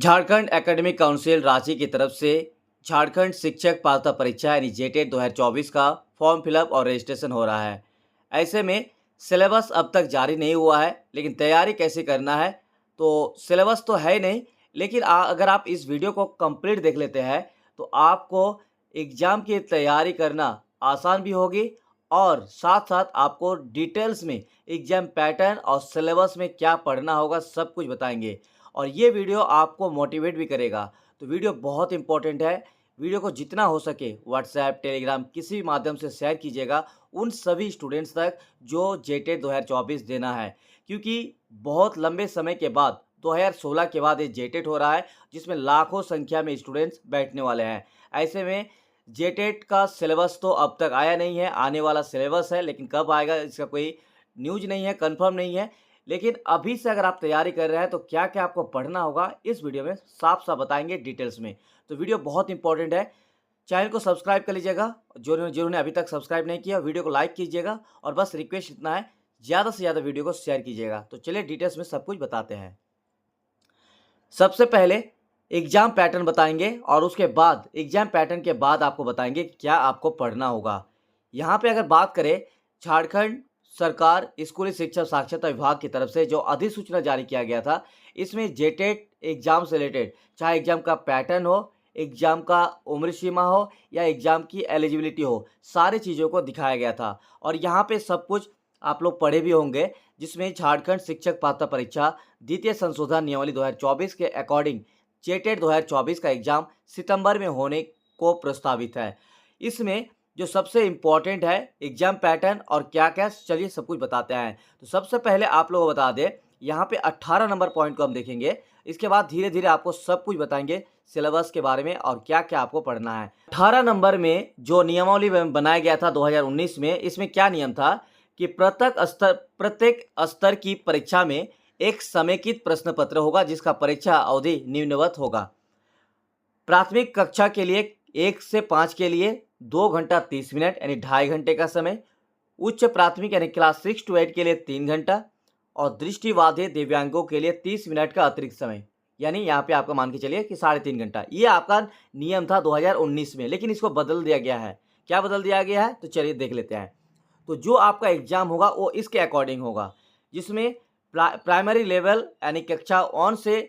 Jharkhand academic council Ranchi की तरफ से झारखंड शिक्षक पात्रता परीक्षा यानी जेटेट 2024 का फॉर्म फिलअप और रजिस्ट्रेशन हो रहा है। ऐसे में सिलेबस अब तक जारी नहीं हुआ है, लेकिन तैयारी कैसे करना है तो सिलेबस तो है ही नहीं, लेकिन अगर आप इस वीडियो को कंप्लीट देख लेते हैं तो आपको एग्ज़ाम की तैयारी करना आसान भी होगी और साथ साथ आपको डिटेल्स में एग्ज़ाम पैटर्न और सिलेबस में क्या पढ़ना होगा सब कुछ बताएंगे और ये वीडियो आपको मोटिवेट भी करेगा। तो वीडियो बहुत इंपॉर्टेंट है। वीडियो को जितना हो सके व्हाट्सएप, टेलीग्राम किसी भी माध्यम से शेयर कीजिएगा उन सभी स्टूडेंट्स तक जो जेटेट 2024 देना है, क्योंकि बहुत लंबे समय के बाद 2016 के बाद ये जेटेट हो रहा है, जिसमें लाखों संख्या में स्टूडेंट्स बैठने वाले हैं। ऐसे में जेटेट का सिलेबस तो अब तक आया नहीं है, आने वाला सिलेबस है, लेकिन कब आएगा इसका कोई न्यूज़ नहीं है, कंफर्म नहीं है। लेकिन अभी से अगर आप तैयारी कर रहे हैं तो क्या-क्या आपको पढ़ना होगा इस वीडियो में साफ-साफ बताएँगे डिटेल्स में। तो वीडियो बहुत इंपॉर्टेंट है। चैनल को सब्सक्राइब कर लीजिएगा, जिन्होंने अभी तक सब्सक्राइब नहीं किया वीडियो को लाइक कीजिएगा और बस रिक्वेस्ट इतना है, ज़्यादा से ज़्यादा वीडियो को शेयर कीजिएगा। तो चलिए डिटेल्स में सब कुछ बताते हैं। सबसे पहले एग्ज़ाम पैटर्न बताएँगे और उसके बाद एग्ज़ाम पैटर्न के बाद आपको बताएँगे क्या आपको पढ़ना होगा। यहाँ पे अगर बात करें झारखंड सरकार स्कूली शिक्षा साक्षरता विभाग की तरफ से जो अधिसूचना जारी किया गया था, इसमें जेटेट एग्ज़ाम से रिलेटेड चाहे एग्ज़ाम का पैटर्न हो, एग्ज़ाम का उम्र सीमा हो या एग्ज़ाम की एलिजिबिलिटी हो, सारी चीज़ों को दिखाया गया था। और यहाँ पे सब कुछ आप लोग पढ़े भी होंगे, जिसमें झारखंड शिक्षक पात्रता परीक्षा द्वितीय संशोधन नियमावली 2024 के अकॉर्डिंग जेटेट 2024 का एग्ज़ाम सितंबर में होने को प्रस्तावित है। इसमें जो सबसे इम्पोर्टेंट है एग्ज़ाम पैटर्न और क्या-क्या, चलिए सब कुछ बताते हैं। तो सबसे पहले आप लोगों को बता दें, यहाँ पे 18 नंबर पॉइंट को हम देखेंगे। इसके बाद धीरे-धीरे आपको सब कुछ बताएँगे सिलेबस के बारे में और क्या-क्या आपको पढ़ना है। 18 नंबर में जो नियमावली बनाया गया था 2019 में, इसमें क्या नियम था कि प्रत्येक स्तर की परीक्षा में एक समेकित प्रश्न पत्र होगा जिसका परीक्षा अवधि निम्नवत होगा। प्राथमिक कक्षा के लिए 1 से 5 के लिए 2 घंटा 30 मिनट यानी 2.5 घंटे का समय, उच्च प्राथमिक यानी क्लास 6 to 8 के लिए 3 घंटा और दृष्टिबाधित दिव्यांगों के लिए 30 मिनट का अतिरिक्त समय, यानी यहाँ पे आपका मान के चलिए कि 3.5 घंटा। ये आपका नियम था 2019 में, लेकिन इसको बदल दिया गया है। क्या बदल दिया गया है तो चलिए देख लेते हैं। तो जो आपका एग्ज़ाम होगा वो इसके अकॉर्डिंग होगा, जिसमें प्राइमरी लेवल यानी कक्षा 1 से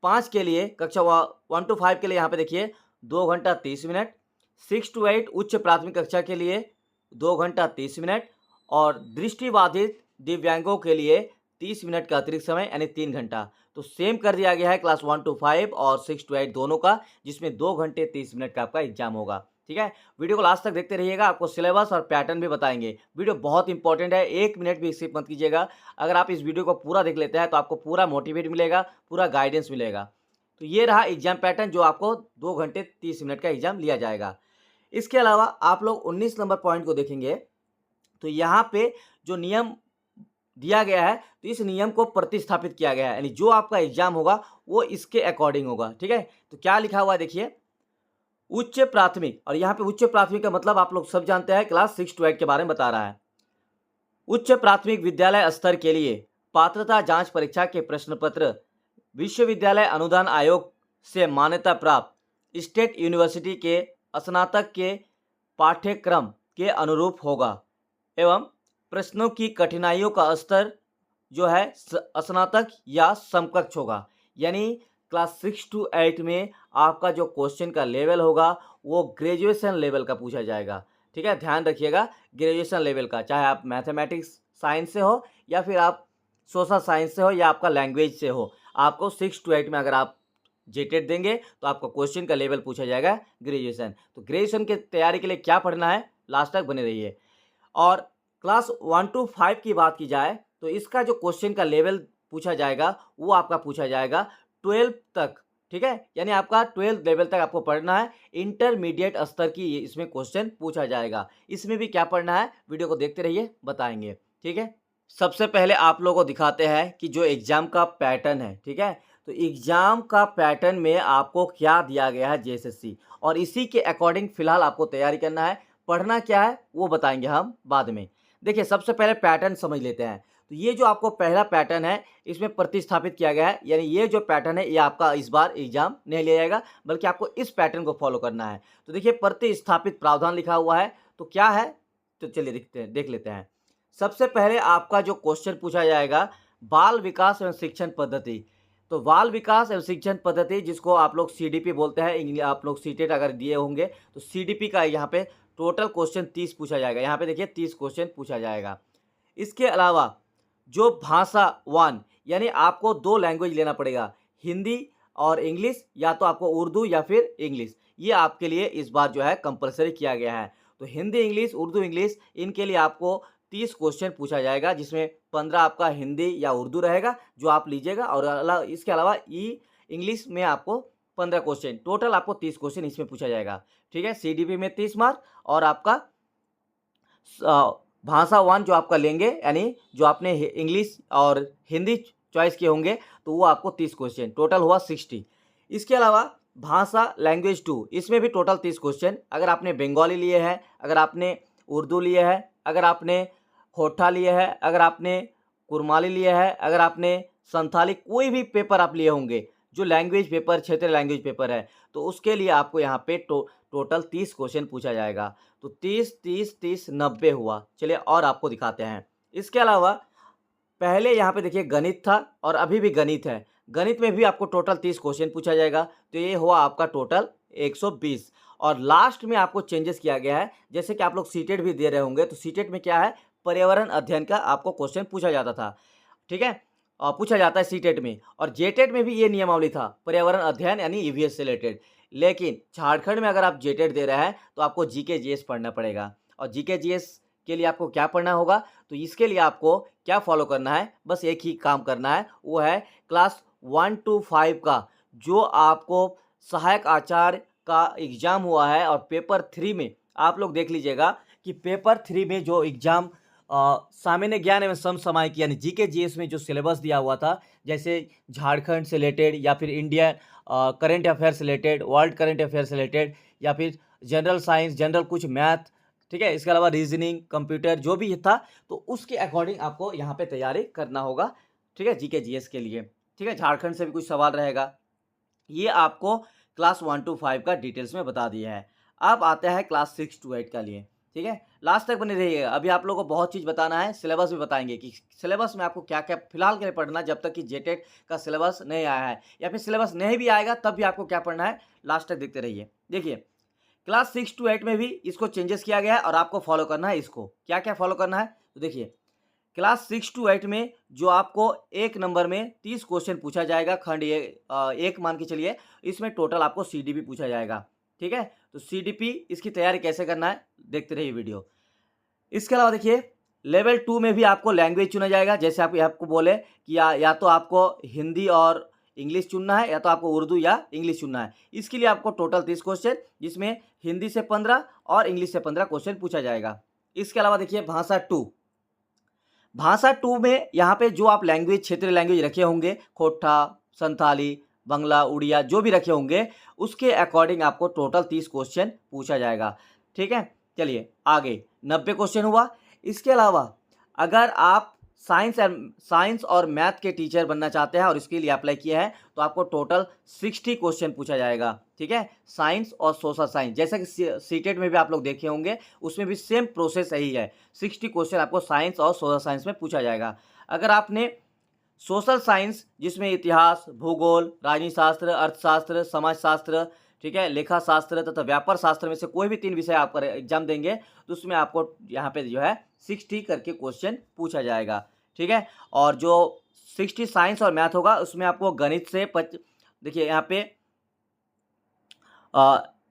5 के लिए, कक्षा 1 to 5 के लिए यहाँ पे देखिए 2 घंटा 30 मिनट, 6 to 8 उच्च प्राथमिक कक्षा के लिए 2 घंटा 30 मिनट और दृष्टिबाधित दिव्यांगों के लिए 30 मिनट का अतिरिक्त समय यानी 3 घंटा। तो सेम कर दिया गया है क्लास 1 to 5 और 6 to 8 दोनों का, जिसमें 2 घंटे 30 मिनट का आपका एग्जाम होगा। ठीक है, वीडियो को लास्ट तक देखते रहिएगा, आपको सिलेबस और पैटर्न भी बताएंगे। वीडियो बहुत इंपॉर्टेंट है, 1 मिनट भी स्किप मत कीजिएगा। अगर आप इस वीडियो को पूरा देख लेते हैं तो आपको पूरा मोटिवेट मिलेगा, पूरा गाइडेंस मिलेगा। तो ये रहा एग्जाम पैटर्न, जो आपको 2 घंटे 30 मिनट का एग्जाम लिया जाएगा। इसके अलावा आप लोग 19 नंबर पॉइंट को देखेंगे तो यहाँ पे जो नियम दिया गया है तो इस नियम को प्रतिस्थापित किया गया है, यानी जो आपका एग्जाम होगा वो इसके अकॉर्डिंग होगा। ठीक है, तो क्या लिखा हुआ है देखिए, उच्च प्राथमिक, और यहाँ पे उच्च प्राथमिक का मतलब आप लोग सब जानते हैं, क्लास 6 to 8 के बारे में बता रहा है। उच्च प्राथमिक विद्यालय स्तर के लिए पात्रता जांच परीक्षा के प्रश्न पत्र विश्वविद्यालय अनुदान आयोग से मान्यता प्राप्त स्टेट यूनिवर्सिटी के स्नातक के पाठ्यक्रम के अनुरूप होगा एवं प्रश्नों की कठिनाइयों का स्तर जो है स्नातक या समकक्ष होगा। यानी क्लास 6 to 8 में आपका जो क्वेश्चन का लेवल होगा वो ग्रेजुएशन लेवल का पूछा जाएगा। ठीक है, ध्यान रखिएगा, ग्रेजुएशन लेवल का, चाहे आप मैथमेटिक्स साइंस से हो या फिर आप सोशल साइंस से हो या आपका लैंग्वेज से हो, आपको 6 to 8 में अगर आप जेटेट देंगे तो आपका क्वेश्चन का लेवल पूछा जाएगा ग्रेजुएशन। तो ग्रेजुएशन की तैयारी के लिए क्या पढ़ना है, लास्ट तक बने रहिए। और क्लास 1 to 5 की बात की जाए तो इसका जो क्वेश्चन का लेवल पूछा जाएगा वो आपका पूछा जाएगा 12 तक। ठीक है, यानी आपका 12 लेवल तक आपको पढ़ना है, इंटरमीडिएट स्तर की इसमें क्वेश्चन पूछा जाएगा। इसमें भी क्या पढ़ना है, वीडियो को देखते रहिए, बताएंगे। ठीक है, सबसे पहले आप लोगों को दिखाते हैं कि जो एग्ज़ाम का पैटर्न है। ठीक है, तो एग्ज़ाम का पैटर्न में आपको क्या दिया गया है जेएसएससी, और इसी के अकॉर्डिंग फ़िलहाल आपको तैयारी करना है। पढ़ना क्या है वो बताएंगे हम बाद में। देखिए, सबसे पहले पैटर्न समझ लेते हैं। तो ये जो आपको पहला पैटर्न है इसमें प्रतिस्थापित किया गया है, यानी ये जो पैटर्न है ये आपका इस बार एग्जाम नहीं लिया जाएगा, बल्कि आपको इस पैटर्न को फॉलो करना है। तो देखिए प्रतिस्थापित प्रावधान लिखा हुआ है, तो क्या है, तो चलिए देख लेते हैं। सबसे पहले आपका जो क्वेश्चन पूछा जाएगा, बाल विकास एवं शिक्षण पद्धति। तो बाल विकास एवं शिक्षण पद्धति, जिसको आप लोग सीडीपी बोलते हैं, आप लोग सीटेट अगर दिए होंगे तो सीडीपी का यहाँ पे टोटल क्वेश्चन 30 पूछा जाएगा। यहाँ पे देखिए 30 क्वेश्चन पूछा जाएगा। इसके अलावा जो भाषा 1, यानी आपको 2 लैंग्वेज लेना पड़ेगा, हिंदी और इंग्लिश, या तो आपको उर्दू या फिर इंग्लिश, ये आपके लिए इस बार जो है कंपलसरी किया गया है। तो हिंदी इंग्लिश, उर्दू इंग्लिश, इनके लिए आपको 30 क्वेश्चन पूछा जाएगा, जिसमें 15 आपका हिंदी या उर्दू रहेगा जो आप लीजिएगा, और इसके अलावा इंग्लिश में आपको 15 क्वेश्चन, टोटल आपको 30 क्वेश्चन इसमें पूछा जाएगा। ठीक है, सीडीपी में 30 मार्क, और आपका भाषा 1 जो आपका लेंगे, यानी जो आपने इंग्लिश और हिंदी चॉइस किए होंगे, तो वो आपको 30 क्वेश्चन, टोटल हुआ 60। इसके अलावा भाषा लैंग्वेज 2, इसमें भी टोटल 30 क्वेश्चन। अगर आपने बंगाली लिए है, अगर आपने उर्दू लिए है, अगर आपने खोटा लिए है, अगर आपने कुरमाली लिए है, अगर आपने संथाली, कोई भी पेपर आप लिए होंगे जो लैंग्वेज पेपर, क्षेत्रीय लैंग्वेज पेपर है, तो उसके लिए आपको यहाँ पे टोटल 30 क्वेश्चन पूछा जाएगा। तो 30 30 30 90 हुआ। चलिए और आपको दिखाते हैं। इसके अलावा पहले यहाँ पे देखिए गणित था और अभी भी गणित है। गणित में भी आपको टोटल 30 क्वेश्चन पूछा जाएगा, तो ये हुआ आपका टोटल 120। और लास्ट में आपको चेंजेस किया गया है, जैसे कि आप लोग सीटेट भी दे रहे होंगे, तो सीटेट में क्या है, पर्यावरण अध्ययन का आपको क्वेश्चन पूछा जाता था। ठीक है, पूछा जाता है सीटेट में, और जेटेट में भी ये नियमावली था, पर्यावरण अध्ययन यानी ईवीएस से रिलेटेड। लेकिन झारखंड में अगर आप जेटेट दे रहे हैं तो आपको जीके जीएस पढ़ना पड़ेगा। और जीके जीएस के लिए आपको क्या पढ़ना होगा, तो इसके लिए आपको क्या फॉलो करना है, बस एक ही काम करना है, वो है क्लास 1 to 5 का जो आपको सहायक आचार्य का एग्ज़ाम हुआ है। और पेपर 3 में आप लोग देख लीजिएगा कि पेपर 3 में जो एग्ज़ाम सामान्य ज्ञान एवं समसामयिक यानी जीके जीएस में जो सिलेबस दिया हुआ था, जैसे झारखंड से रिलेटेड, या फिर इंडिया करंट अफेयर से रिलेटेड, वर्ल्ड करंट अफेयर से रिलेटेड, या फिर जनरल साइंस, जनरल कुछ मैथ, ठीक है, इसके अलावा रीजनिंग, कंप्यूटर, जो भी था, तो उसके अकॉर्डिंग आपको यहाँ पे तैयारी करना होगा। ठीक है, जीके जीएस के लिए। ठीक है, झारखंड से भी कुछ सवाल रहेगा। ये आपको क्लास 1 to 5 का डिटेल्स में बता दिया है। अब आता है क्लास 6 to 8 का लिए। ठीक है, लास्ट तक बने रहिएगा। अभी आप लोगों को बहुत चीज़ बताना है, सिलेबस भी बताएंगे कि सिलेबस में आपको क्या क्या फिलहाल के लिए पढ़ना, जब तक कि जेटेट का सिलेबस नहीं आया है, या फिर सिलेबस नहीं भी आएगा तब भी आपको क्या पढ़ना है, लास्ट तक देखते रहिए। देखिए क्लास 6 to 8 में भी इसको चेंजेस किया गया है, और आपको फॉलो करना है इसको। क्या क्या फॉलो करना है, तो देखिए क्लास 6 to 8 में जो आपको एक नंबर में 30 क्वेश्चन पूछा जाएगा, खंड एक मान के चलिए, इसमें टोटल आपको सीडीपी पूछा जाएगा। ठीक है, तो सीडीपी इसकी तैयारी कैसे करना है, देखते रहिए वीडियो। इसके अलावा देखिए लेवल 2 में भी आपको लैंग्वेज चुना जाएगा, जैसे आपको बोले कि या तो आपको हिंदी और इंग्लिश चुनना है, या तो आपको उर्दू या इंग्लिश चुनना है। इसके लिए आपको टोटल 30 क्वेश्चन, जिसमें हिंदी से 15 और इंग्लिश से 15 क्वेश्चन पूछा जाएगा। इसके अलावा देखिए भाषा 2, भाषा 2 में यहाँ पे जो आप लैंग्वेज, क्षेत्रीय लैंग्वेज रखे होंगे, खोटा, संथाली, बंगला, उड़िया, जो भी रखे होंगे, उसके अकॉर्डिंग आपको टोटल 30 क्वेश्चन पूछा जाएगा। ठीक है, चलिए आगे 90 क्वेश्चन हुआ। इसके अलावा अगर आप साइंस और मैथ के टीचर बनना चाहते हैं और इसके लिए अप्लाई किया है, तो आपको टोटल 60 क्वेश्चन पूछा जाएगा। ठीक है, साइंस और सोशल साइंस, जैसा कि सीटेट में भी आप लोग देखे होंगे, उसमें भी सेम प्रोसेस यही है। 60 क्वेश्चन आपको साइंस और सोशल साइंस में पूछा जाएगा। अगर आपने सोशल साइंस, जिसमें इतिहास, भूगोल, राजनीति शास्त्र, अर्थशास्त्र, समाजशास्त्र, ठीक है, लेखा शास्त्र तथा व्यापार शास्त्र में से कोई भी 3 विषय आप एग्जाम देंगे, तो उसमें आपको यहाँ पे जो है 60 करके क्वेश्चन पूछा जाएगा। ठीक है, और जो 60 साइंस और मैथ होगा, उसमें आपको गणित से देखिए यहाँ पे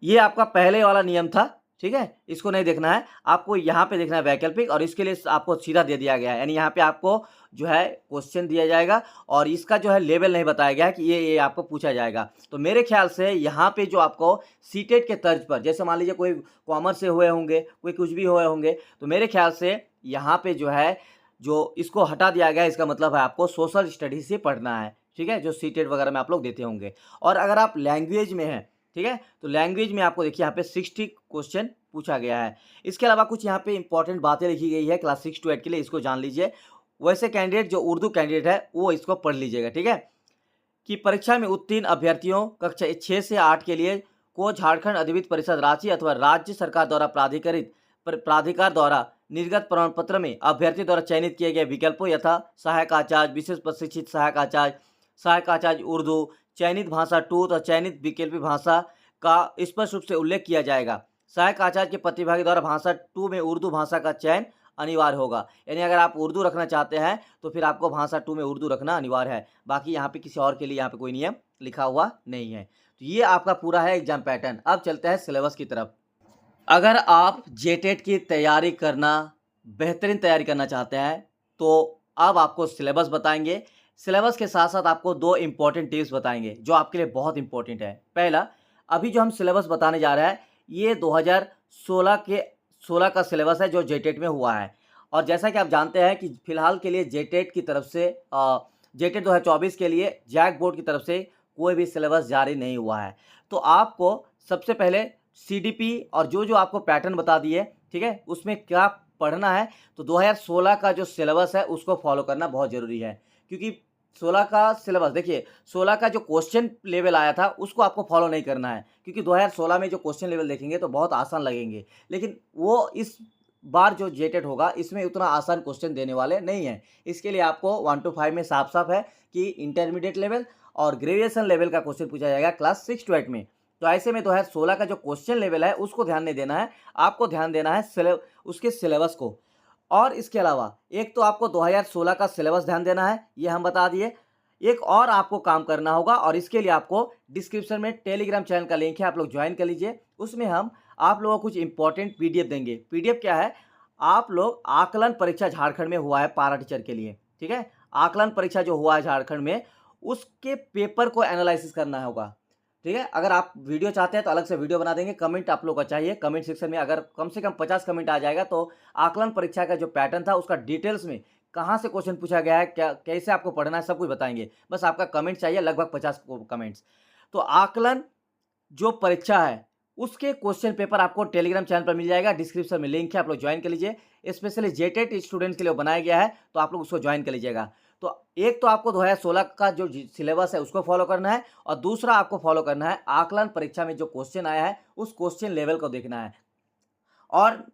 ये आपका पहले वाला नियम था। ठीक है, इसको नहीं देखना है, आपको यहाँ पे देखना है वैकल्पिक, और इसके लिए आपको सीधा दे दिया गया है, यानी यहाँ पे आपको जो है क्वेश्चन दिया जाएगा, और इसका जो है लेवल नहीं बताया गया है कि ये आपको पूछा जाएगा। तो मेरे ख्याल से यहाँ पे जो आपको सीटेट के तर्ज पर, जैसे मान लीजिए कोई कॉमर्स से हुए होंगे, कोई कुछ भी हुए होंगे, तो मेरे ख्याल से यहाँ पे जो है जो इसको हटा दिया गया है, इसका मतलब है आपको सोशल स्टडीज से पढ़ना है। ठीक है, जो सीटेट वगैरह में आप लोग देते होंगे। और अगर आप लैंग्वेज में हैं, ठीक है, तो लैंग्वेज में आपको देखिए यहाँ पे 60 क्वेश्चन पूछा गया है। इसके अलावा कुछ यहाँ पे इंपॉर्टेंट बातें लिखी गई है क्लास 6 to 8 के लिए, इसको जान लीजिए। वैसे कैंडिडेट जो उर्दू कैंडिडेट है वो इसको पढ़ लीजिएगा, ठीक है। कि परीक्षा में उत्तीर्ण अभ्यर्थियों कक्षा 6 से 8 के लिए को झारखंड अधिविद्य परिषद रांची अथवा राज्य सरकार द्वारा प्राधिकार द्वारा निर्गत प्रमाण पत्र में अभ्यर्थी द्वारा चयनित किए गए विकल्पों यथा सहायक आचार्य, विशेष प्रशिक्षित सहायक आचार्य उर्दू, चयनित भाषा 2 तथा चयनित विकल्पी भाषा का स्पष्ट रूप से उल्लेख किया जाएगा। सहायक आचार्य के प्रतिभागी द्वारा भाषा 2 में उर्दू भाषा का चयन अनिवार्य होगा। यानी अगर आप उर्दू रखना चाहते हैं तो फिर आपको भाषा 2 में उर्दू रखना अनिवार्य है। बाकी यहाँ पे किसी और के लिए यहाँ पे कोई नियम लिखा हुआ नहीं है। तो ये आपका पूरा है एग्जाम पैटर्न। अब चलते हैं सिलेबस की तरफ। अगर आप जेटेट की तैयारी करना, बेहतरीन तैयारी करना चाहते हैं तो अब आपको सिलेबस बताएंगे। सिलेबस के साथ साथ आपको 2 इंपॉर्टेंट टिप्स बताएंगे जो आपके लिए बहुत इंपॉर्टेंट है। पहला, अभी जो हम सिलेबस बताने जा रहे हैं ये 2016 का सिलेबस है जो जेटेट में हुआ है। और जैसा कि आप जानते हैं कि फिलहाल के लिए जेटेट की तरफ से जेटेट 2024 के लिए जैक बोर्ड की तरफ से कोई भी सिलेबस जारी नहीं हुआ है। तो आपको सबसे पहले सीडीपी और जो आपको पैटर्न बता दिए, ठीक है, उसमें क्या पढ़ना है तो 2016 का जो सिलेबस है उसको फॉलो करना बहुत ज़रूरी है। क्योंकि 16 का सिलेबस देखिए, 16 का जो क्वेश्चन लेवल आया था उसको आपको फॉलो नहीं करना है, क्योंकि 2016 में जो क्वेश्चन लेवल देखेंगे तो बहुत आसान लगेंगे, लेकिन वो इस बार जो जेटेट होगा इसमें उतना आसान क्वेश्चन देने वाले नहीं हैं। इसके लिए आपको 1 to 5 में साफ साफ है कि इंटरमीडिएट लेवल और ग्रेजुएशन लेवल का क्वेश्चन पूछा जाएगा क्लास 6 to 8 में। तो ऐसे में 2016 का जो क्वेश्चन लेवल है उसको ध्यान नहीं देना है, आपको ध्यान देना है उसके सिलेबस को। और इसके अलावा एक तो आपको 2016 का सिलेबस ध्यान देना है, ये हम बता दिए। एक और आपको काम करना होगा और इसके लिए आपको डिस्क्रिप्शन में टेलीग्राम चैनल का लिंक है, आप लोग ज्वाइन कर लीजिए। उसमें हम आप लोगों को कुछ इंपॉर्टेंट पीडीएफ देंगे। पीडीएफ क्या है, आप लोग आकलन परीक्षा झारखंड में हुआ है पारा टीचर के लिए, ठीक है, आकलन परीक्षा जो हुआ है झारखंड में उसके पेपर को एनालिसिस करना होगा, ठीक है। अगर आप वीडियो चाहते हैं तो अलग से वीडियो बना देंगे। कमेंट आप लोग का चाहिए, कमेंट सेक्शन में अगर कम से कम 50 कमेंट आ जाएगा तो आकलन परीक्षा का जो पैटर्न था उसका डिटेल्स में कहाँ से क्वेश्चन पूछा गया है, क्या कैसे आपको पढ़ना है, सब कुछ बताएंगे। बस आपका कमेंट चाहिए, लगभग 50 कमेंट्स। तो आकलन जो परीक्षा है उसके क्वेश्चन पेपर आपको टेलीग्राम चैनल पर मिल जाएगा, डिस्क्रिप्शन में लिंक है, आप लोग ज्वाइन कर लीजिए। स्पेशली जेटेट स्टूडेंट्स के लिए बनाया गया है तो आप लोग उसको ज्वाइन कर लीजिएगा। तो एक तो आपको 2016 का जो सिलेबस है उसको फॉलो करना है और दूसरा आपको फॉलो करना है आकलन परीक्षा में जो क्वेश्चन आया है उस क्वेश्चन लेवल को देखना है। और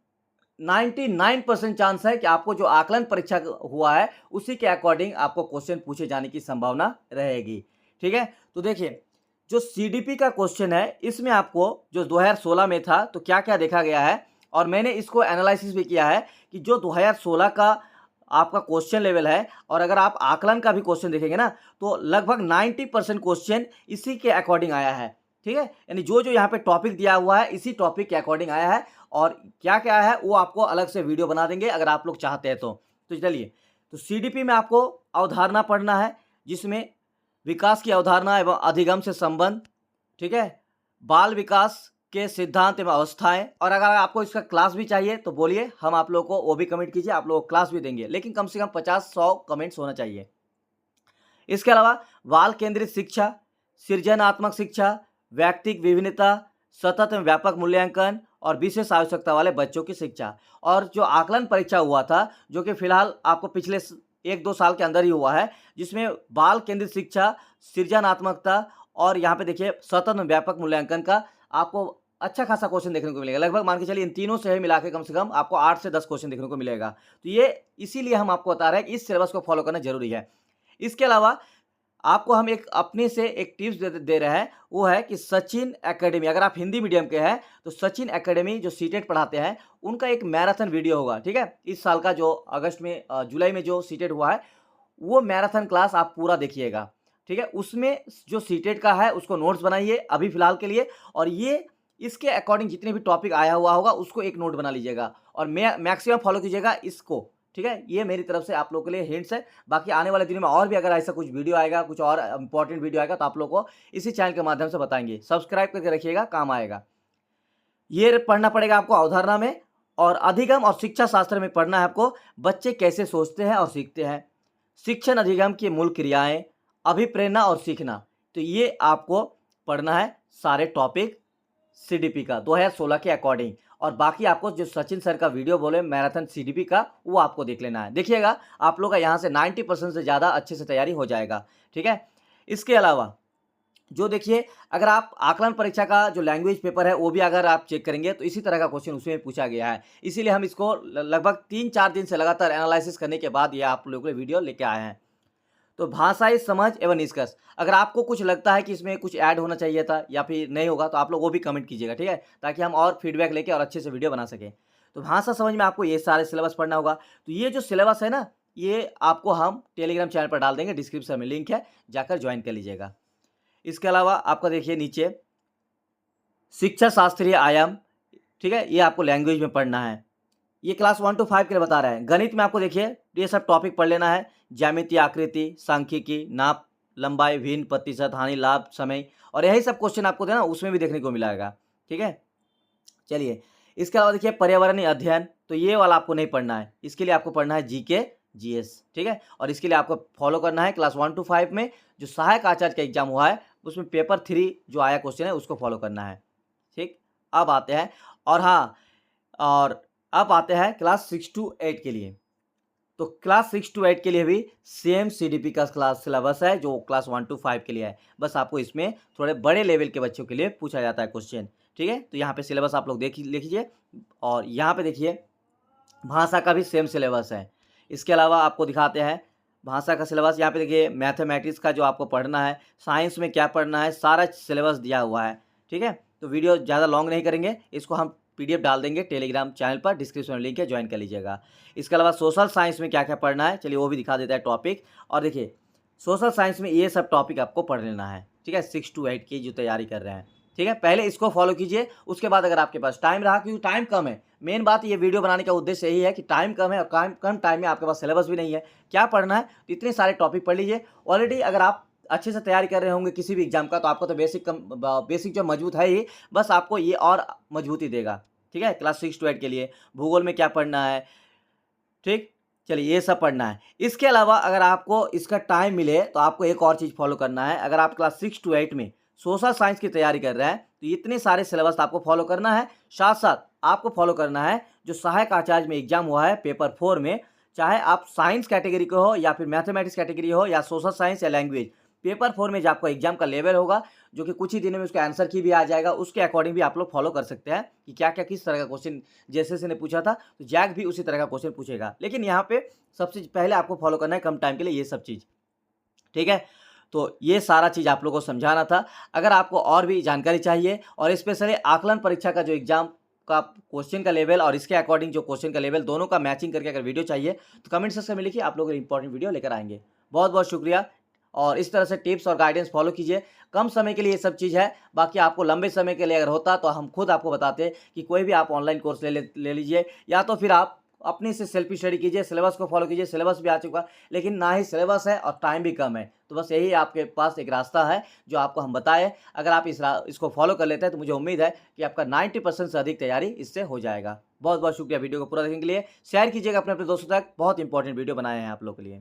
99% चांस है कि आपको जो आकलन परीक्षा हुआ है उसी के अकॉर्डिंग आपको क्वेश्चन पूछे जाने की संभावना रहेगी, ठीक है। तो देखिए जो सीडीपी का क्वेश्चन है इसमें आपको जो 2016 में था तो क्या क्या देखा गया है, और मैंने इसको एनालिसिस भी किया है कि जो 2016 का आपका क्वेश्चन लेवल है और अगर आप आकलन का भी क्वेश्चन देखेंगे ना तो लगभग 90% क्वेश्चन इसी के अकॉर्डिंग आया है, ठीक है। यानी जो यहाँ पे टॉपिक दिया हुआ है इसी टॉपिक के अकॉर्डिंग आया है, और क्या क्या है वो आपको अलग से वीडियो बना देंगे अगर आप लोग चाहते हैं तो चलिए। तो सीडीपी में आपको अवधारणा पढ़ना है जिसमें विकास की अवधारणा एवं अधिगम से संबंध, ठीक है, बाल विकास के सिद्धांत एवं अवस्थाएं। और अगर आपको इसका क्लास भी चाहिए तो बोलिए, हम आप लोगों को वो भी कमेंट कीजिए, आप लोगों को क्लास भी देंगे, लेकिन कम से कम 50-100 कमेंट्स होना चाहिए। इसके अलावा बाल केंद्रित शिक्षा, सृजनात्मक शिक्षा, व्यक्तिगत विभिन्नता, सतत एवं व्यापक मूल्यांकन और विशेष आवश्यकता वाले बच्चों की शिक्षा। और जो आकलन परीक्षा हुआ था जो कि फिलहाल आपको पिछले 1-2 साल के अंदर ही हुआ है, जिसमें बाल केंद्रित शिक्षा, सृजनात्मकता और यहाँ पे देखिए सतत एवं व्यापक मूल्यांकन का आपको अच्छा खासा क्वेश्चन देखने को मिलेगा। लगभग मान के चलिए इन तीनों से मिला के कम से कम आपको 8 से 10 क्वेश्चन देखने को मिलेगा। तो ये इसीलिए हम आपको बता रहे हैं कि इस सिलेबस को फॉलो करना जरूरी है। इसके अलावा आपको हम एक अपने से एक टिप्स दे रहे हैं, वो है कि सचिन एकेडमी, अगर आप हिंदी मीडियम के हैं तो सचिन एकेडमी जो सीटेट पढ़ाते हैं उनका एक मैराथन वीडियो होगा, ठीक है। इस साल का जो अगस्त में जुलाई में जो सीटेट हुआ है वो मैराथन क्लास आप पूरा देखिएगा, ठीक है। उसमें जो सीटेट का है उसको नोट्स बनाइए अभी फिलहाल के लिए, और ये इसके अकॉर्डिंग जितने भी टॉपिक आया हुआ होगा उसको एक नोट बना लीजिएगा और मैक्सिमम फॉलो कीजिएगा इसको, ठीक है। ये मेरी तरफ से आप लोगों के लिए हिंट्स है। बाकी आने वाले दिनों में और भी अगर ऐसा कुछ वीडियो आएगा, कुछ और इंपॉर्टेंट वीडियो आएगा तो आप लोगों को इसी चैनल के माध्यम से बताएंगे। सब्सक्राइब करके रखिएगा, काम आएगा। ये पढ़ना पड़ेगा आपको अवधारणा में, और अधिगम और शिक्षा शास्त्र में पढ़ना है आपको बच्चे कैसे सोचते हैं और सीखते हैं, शिक्षण अधिगम की मूल क्रियाएं, अभिप्रेरणा और सीखना। तो ये आपको पढ़ना है सारे टॉपिक सीडीपी का 2016 के अकॉर्डिंग। और बाकी आपको जो सचिन सर का वीडियो बोले मैराथन सीडीपी का, वो आपको देख लेना है। देखिएगा आप लोग का यहाँ से 90% से ज़्यादा अच्छे से तैयारी हो जाएगा, ठीक है। इसके अलावा जो देखिए, अगर आप आकलन परीक्षा का जो लैंग्वेज पेपर है वो भी अगर आप चेक करेंगे तो इसी तरह का क्वेश्चन उसमें पूछा गया है। इसीलिए हम इसको लगभग 3-4 दिन से लगातार एनालिसिस करने के बाद ये आप लोगों के लिए वीडियो लेके आए हैं। तो भाषाई समझ एवं निष्कर्ष, अगर आपको कुछ लगता है कि इसमें कुछ ऐड होना चाहिए था या फिर नहीं होगा तो आप लोग वो भी कमेंट कीजिएगा, ठीक है, ताकि हम और फीडबैक लेके और अच्छे से वीडियो बना सकें। तो भाषा समझ में आपको ये सारे सिलेबस पढ़ना होगा। तो ये जो सिलेबस है ना, ये आपको हम टेलीग्राम चैनल पर डाल देंगे, डिस्क्रिप्शन में लिंक है, जाकर ज्वाइन कर लीजिएगा। इसके अलावा आपका देखिए नीचे शिक्षा शास्त्रीय आयाम, ठीक है, ये आपको लैंग्वेज में पढ़ना है। ये क्लास 1 to 5 के लिए बता रहा है। गणित में आपको देखिए ये सब टॉपिक पढ़ लेना है, ज्यामिति, आकृति, सांख्यिकी, नाप, लंबाई, भिन्न, प्रतिशत, हानि, लाभ, समय, और यही सब क्वेश्चन आपको देना उसमें भी देखने को मिलेगा, ठीक है। चलिए, इसके अलावा देखिए पर्यावरणीय अध्ययन, तो ये वाला आपको नहीं पढ़ना है, इसके लिए आपको पढ़ना है जीके जीएस, ठीक है। और इसके लिए आपको फॉलो करना है क्लास 1 to 5 में जो सहायक आचार्य का एग्जाम हुआ है उसमें पेपर 3 जो आया क्वेश्चन है उसको फॉलो करना है, ठीक। अब आते हैं, और हाँ, और अब आते हैं क्लास 6 to 8 के लिए। तो क्लास 6 to 8 के लिए भी सेम सीडीपी का क्लास सिलेबस है जो क्लास 1 to 5 के लिए है, बस आपको इसमें थोड़े बड़े लेवल के बच्चों के लिए पूछा जाता है क्वेश्चन, ठीक है। तो यहाँ पे सिलेबस आप लोग लिख लीजिए, और यहाँ पे देखिए भाषा का भी सेम सिलेबस है। इसके अलावा आपको दिखाते हैं भाषा का सिलेबस। यहाँ पे देखिए मैथमेटिक्स का जो आपको पढ़ना है, साइंस में क्या पढ़ना है, सारा सिलेबस दिया हुआ है, ठीक है। तो वीडियो ज़्यादा लॉन्ग नहीं करेंगे, इसको हम पीडीएफ डाल देंगे टेलीग्राम चैनल पर, डिस्क्रिप्शन में लिंक है, ज्वाइन कर लीजिएगा। इसके अलावा सोशल साइंस में क्या क्या पढ़ना है, चलिए वो भी दिखा देता है टॉपिक। और देखिए सोशल साइंस में ये सब टॉपिक आपको पढ़ लेना है, ठीक है, 6 to 8 की जो तैयारी कर रहे हैं, ठीक है। पहले इसको फॉलो कीजिए, उसके बाद अगर आपके पास टाइम रहा, क्योंकि टाइम कम है, मेन बात ये वीडियो बनाने का उद्देश्य यही है कि टाइम कम है और कम टाइम में आपके पास सिलेबस भी नहीं है, क्या पढ़ना है, तो इतने सारे टॉपिक पढ़ लीजिए। ऑलरेडी अगर आप अच्छे से तैयारी कर रहे होंगे किसी भी एग्जाम का तो आपको तो बेसिक जो मजबूत है ही, बस आपको ये और मजबूती देगा, ठीक है। क्लास 6 to 8 के लिए भूगोल में क्या पढ़ना है, ठीक, चलिए ये सब पढ़ना है। इसके अलावा अगर आपको इसका टाइम मिले तो आपको एक और चीज़ फॉलो करना है। अगर आप क्लास 6 to 8 में सोशल साइंस की तैयारी कर रहे हैं तो इतने सारे सिलेबस आपको फॉलो करना है, साथ साथ आपको फॉलो करना है जो सहायक आचार्य में एग्जाम हुआ है पेपर 4 में, चाहे आप साइंस कैटेगरी के हो या फिर मैथमेटिक्स कैटेगरी हो या सोशल साइंस या लैंग्वेज, पेपर 4 में जो आपका एग्जाम का लेवल होगा, जो कि कुछ ही दिनों में उसका आंसर की भी आ जाएगा, उसके अकॉर्डिंग भी आप लोग फॉलो कर सकते हैं कि क्या क्या किस तरह का क्वेश्चन जैसे ने पूछा था, तो जैक भी उसी तरह का क्वेश्चन पूछेगा। लेकिन यहाँ पे सबसे पहले आपको फॉलो करना है कम टाइम के लिए ये सब चीज़, ठीक है। तो ये सारा चीज़ आप लोगों को समझाना था। अगर आपको और भी जानकारी चाहिए और स्पेशली आकलन परीक्षा का जो एग्जाम का क्वेश्चन का लेवल और इसके अकॉर्डिंग जो क्वेश्चन का लेवल दोनों का मैचिंग करके अगर वीडियो चाहिए तो कमेंट सेक्शन में लिखिए, आप लोग इंपॉर्टेंट वीडियो लेकर आएंगे। बहुत बहुत शुक्रिया, और इस तरह से टिप्स और गाइडेंस फॉलो कीजिए। कम समय के लिए ये सब चीज़ है, बाकी आपको लंबे समय के लिए अगर होता तो हम खुद आपको बताते कि कोई भी आप ऑनलाइन कोर्स ले लीजिए, या तो फिर आप अपने से सेल्फ स्टडी कीजिए, सिलेबस को फॉलो कीजिए। सिलेबस भी आ चुका, लेकिन ना ही सिलेबस है और टाइम भी कम है, तो बस यही आपके पास एक रास्ता है जो आपको हम बताए। अगर आप इसको फॉलो कर लेते हैं तो मुझे उम्मीद है कि आपका 90% से अधिक तैयारी इससे हो जाएगा। बहुत बहुत शुक्रिया वीडियो को पूरा देखने के लिए। शेयर कीजिएगा अपने दोस्तों तक, बहुत इंपॉर्टेंट वीडियो बनाए हैं आप लोगों के लिए।